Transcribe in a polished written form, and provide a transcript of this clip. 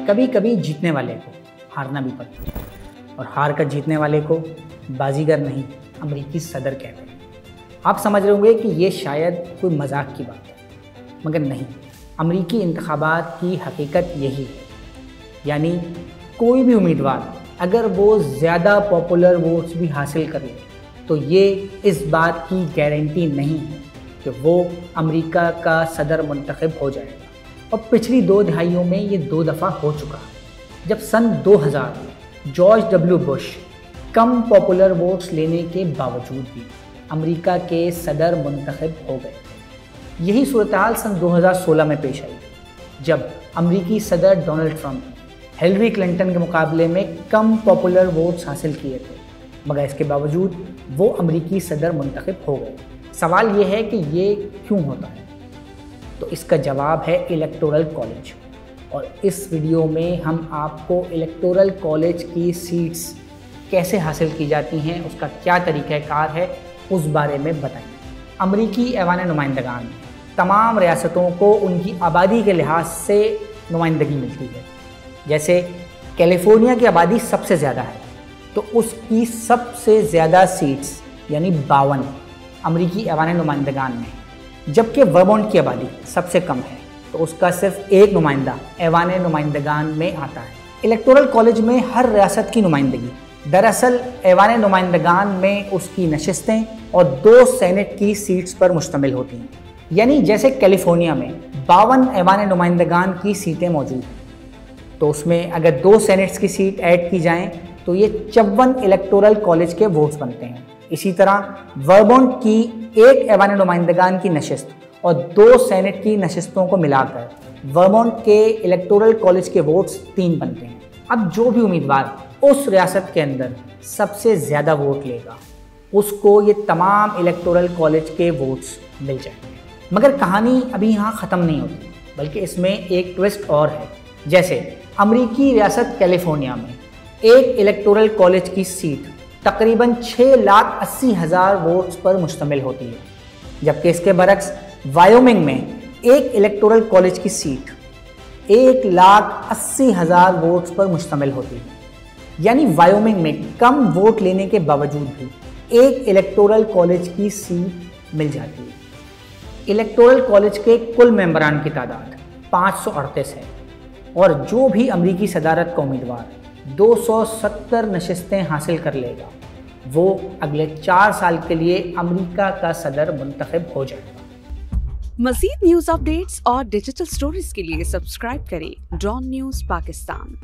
कभी कभी जीतने वाले को हारना भी पड़ता है, और हार कर जीतने वाले को बाजीगर नहीं अमेरिकी सदर कहते हैं। आप समझ रहे होंगे कि ये शायद कोई मजाक की बात है, मगर नहीं, अमेरिकी इंतखाबात की हकीकत यही है। यानी कोई भी उम्मीदवार अगर वो ज़्यादा पॉपुलर वोट्स भी हासिल कर ले तो ये इस बात की गारंटी नहीं है कि वो अमेरिका का सदर मुंतखब हो जाएगा। और पिछली 2 दहाइयों में ये 2 दफ़ा हो चुका है। जब सन 2000 में जॉर्ज डब्ल्यू बुश कम पॉपुलर वोट्स लेने के बावजूद भी अमेरिका के सदर मुंतखब हो गए। यही सूरत-ए-हाल सन 2016 में पेश आई, जब अमेरिकी सदर डोनाल्ड ट्रंप हिलरी क्लिंटन के मुकाबले में कम पॉपुलर वोट्स हासिल किए थे, मगर इसके बावजूद वो अमेरिकी सदर मुंतखब हो गए। सवाल ये है कि ये क्यों होता है? तो इसका जवाब है इलेक्टोरल कॉलेज। और इस वीडियो में हम आपको इलेक्टोरल कॉलेज की सीट्स कैसे हासिल की जाती हैं, उसका क्या तरीक़ाकार है, उस बारे में बताएंगे। अमेरिकी ऐवान नुमाइंदगान में तमाम रियासतों को उनकी आबादी के लिहाज से नुमाइंदगी मिलती है। जैसे कैलिफोर्निया की आबादी सबसे ज़्यादा है, तो उसकी सबसे ज़्यादा सीट्स यानी 52 अमेरिकी ऐवान नुमाइंदगान में, जबकि वर्मोंट की आबादी सबसे कम है, तो उसका सिर्फ 1 नुमाइंदा ऐवान नुमाइंदगान में आता है। इलेक्टोरल कॉलेज में हर रियासत की नुमाइंदगी दरअसल ऐवान नुमाइंदगान में उसकी नशिस्तें और 2 सेनेट की सीट्स पर मुश्तमिल होती हैं। यानी जैसे कैलिफोर्निया में 52 ऐवान नुमाइंदगान की सीटें मौजूद हैं, तो उसमें अगर 2 सेनेट्स की सीट ऐड की जाएं तो ये 54 इलेक्टोरल कॉलेज के वोट्स बनते हैं। इसी तरह वर्मोंट की 1 ऐवान नुमाइंदगान की नशिस्त और 2 सेनेट की नशिस्तों को मिलाकर वर्मोंट के इलेक्टोरल कॉलेज के वोट्स 3 बनते हैं। अब जो भी उम्मीदवार उस रियासत के अंदर सबसे ज़्यादा वोट लेगा, उसको ये तमाम इलेक्टोरल कॉलेज के वोट्स मिल जाएंगे। मगर कहानी अभी यहाँ ख़त्म नहीं होती, बल्कि इसमें एक ट्विस्ट और है। जैसे अमेरिकी रियासत कैलिफोर्निया में 1 इलेक्टोरल कॉलेज की सीट तकरीबन 6,80,000 वोट्स पर मुश्तमिल होती है, जबकि इसके बरक्स वायोमिंग में 1 इलेक्टोरल कॉलेज की सीट 1,80,000 वोट्स पर मुश्तमिल होती है। यानी वायोमिंग में कम वोट लेने के बावजूद भी 1 इलेक्टोरल कॉलेज की सीट मिल जाती है। इलेक्टोरल कॉलेज के कुल मेंबरान की तादाद 538 है, और जो भी अमेरिकी सदारत का उम्मीदवार 270 नशिस्तें हासिल कर लेगा, वो अगले 4 साल के लिए अमेरिका का सदर मुंतखब हो जाएगा। मज़ीद न्यूज़ अपडेट्स और डिजिटल स्टोरीज के लिए सब्सक्राइब करें डॉन न्यूज़ पाकिस्तान।